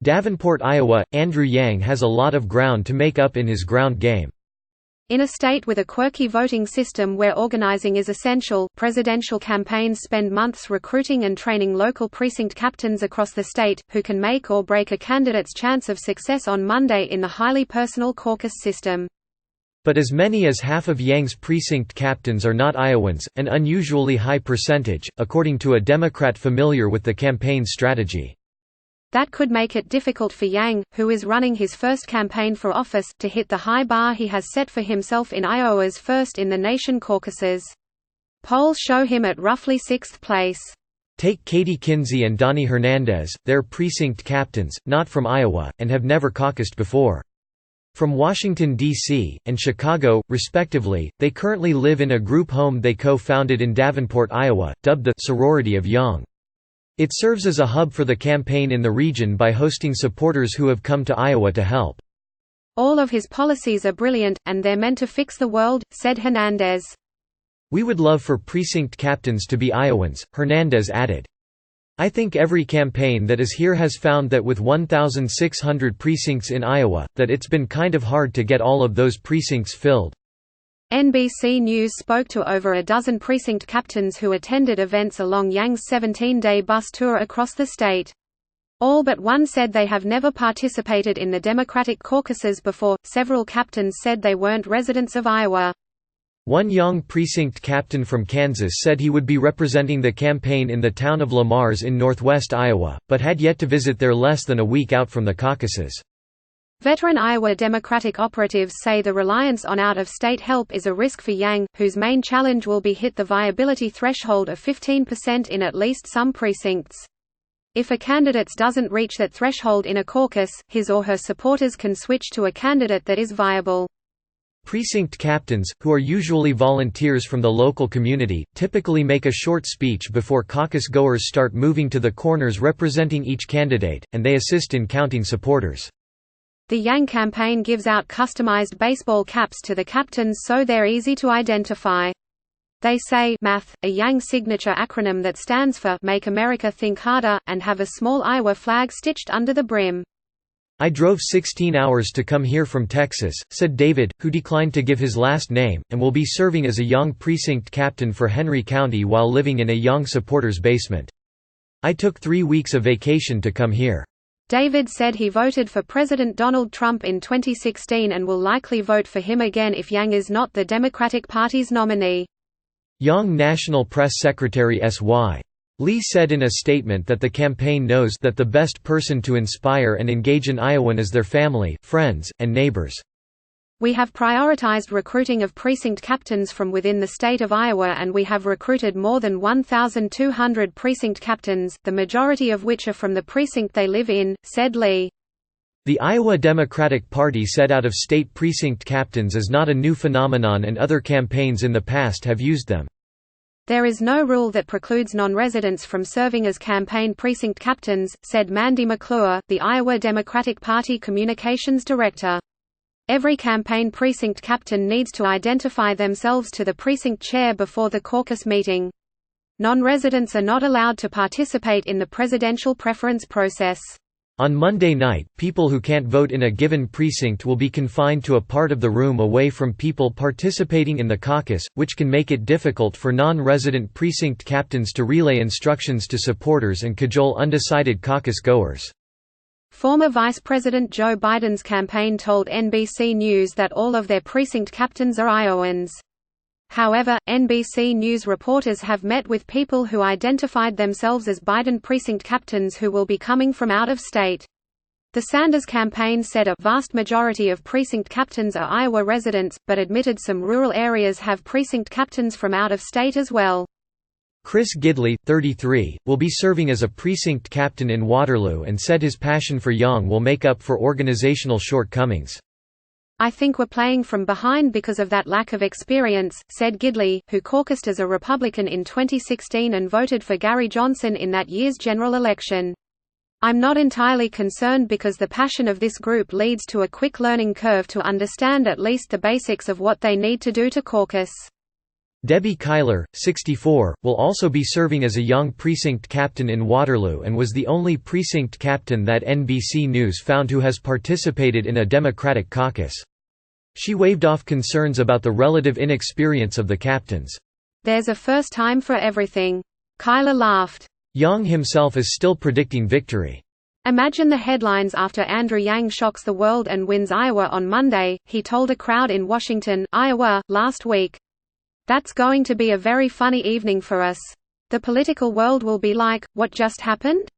Davenport, Iowa. Andrew Yang has a lot of ground to make up in his ground game. In a state with a quirky voting system where organizing is essential, presidential campaigns spend months recruiting and training local precinct captains across the state, who can make or break a candidate's chance of success on Monday in the highly personal caucus system. But as many as half of Yang's precinct captains are not Iowans, an unusually high percentage, according to a Democrat familiar with the campaign strategy. That could make it difficult for Yang, who is running his first campaign for office, to hit the high bar he has set for himself in Iowa's first-in-the-nation caucuses. Polls show him at roughly 6th place. Take Katie Kinsey and Donnie Hernandez, they're precinct captains, not from Iowa, and have never caucused before. From Washington, D.C., and Chicago, respectively, they currently live in a group home they co-founded in Davenport, Iowa, dubbed the "Sorority of Young." It serves as a hub for the campaign in the region by hosting supporters who have come to Iowa to help. All of his policies are brilliant, and they're meant to fix the world, said Hernandez. We would love for precinct captains to be Iowans, Hernandez added. I think every campaign that is here has found that with 1,600 precincts in Iowa, that it's been kind of hard to get all of those precincts filled. NBC News spoke to over a dozen precinct captains who attended events along Yang's 17-day bus tour across the state. All but one said they have never participated in the Democratic caucuses before. Several captains said they weren't residents of Iowa. One young precinct captain from Kansas said he would be representing the campaign in the town of Lamars in northwest Iowa, but had yet to visit there less than a week out from the caucuses. Veteran Iowa Democratic operatives say the reliance on out-of-state help is a risk for Yang, whose main challenge will be hit the viability threshold of 15% in at least some precincts. If a candidate doesn't reach that threshold in a caucus, his or her supporters can switch to a candidate that is viable. Precinct captains, who are usually volunteers from the local community, typically make a short speech before caucus goers start moving to the corners representing each candidate, and they assist in counting supporters. The Yang campaign gives out customized baseball caps to the captains so they're easy to identify. They say MATH, a Yang signature acronym that stands for Make America Think Harder, and have a small Iowa flag stitched under the brim. I drove 16 hours to come here from Texas, said David, who declined to give his last name, and will be serving as a Young precinct captain for Henry County while living in a Young supporter's basement. I took 3 weeks of vacation to come here. David said he voted for President Donald Trump in 2016 and will likely vote for him again if Yang is not the Democratic Party's nominee. Young National Press Secretary S.Y. Lee said in a statement that the campaign knows that the best person to inspire and engage an Iowan is their family, friends, and neighbors. We have prioritized recruiting of precinct captains from within the state of Iowa, and we have recruited more than 1,200 precinct captains, the majority of which are from the precinct they live in, said Lee. The Iowa Democratic Party said out-of-state precinct captains is not a new phenomenon and other campaigns in the past have used them. There is no rule that precludes non-residents from serving as campaign precinct captains, said Mandy McClure, the Iowa Democratic Party communications director. Every campaign precinct captain needs to identify themselves to the precinct chair before the caucus meeting. Non-residents are not allowed to participate in the presidential preference process. On Monday night, people who can't vote in a given precinct will be confined to a part of the room away from people participating in the caucus, which can make it difficult for non-resident precinct captains to relay instructions to supporters and cajole undecided caucus goers. Former Vice President Joe Biden's campaign told NBC News that all of their precinct captains are Iowans. However, NBC News reporters have met with people who identified themselves as Biden precinct captains who will be coming from out of state. The Sanders campaign said a vast majority of precinct captains are Iowa residents, but admitted some rural areas have precinct captains from out of state as well. Chris Gidley, 33, will be serving as a precinct captain in Waterloo and said his passion for Young will make up for organizational shortcomings. I think we're playing from behind because of that lack of experience, said Gidley, who caucused as a Republican in 2016 and voted for Gary Johnson in that year's general election. I'm not entirely concerned because the passion of this group leads to a quick learning curve to understand at least the basics of what they need to do to caucus. Debbie Kyler, 64, will also be serving as a young precinct captain in Waterloo and was the only precinct captain that NBC News found who has participated in a Democratic caucus. She waved off concerns about the relative inexperience of the captains. "There's a first time for everything." Kyler laughed. Yang himself is still predicting victory. "Imagine the headlines after Andrew Yang shocks the world and wins Iowa on Monday," he told a crowd in Washington, Iowa, last week. "That's going to be a very funny evening for us. The political world will be like, what just happened?"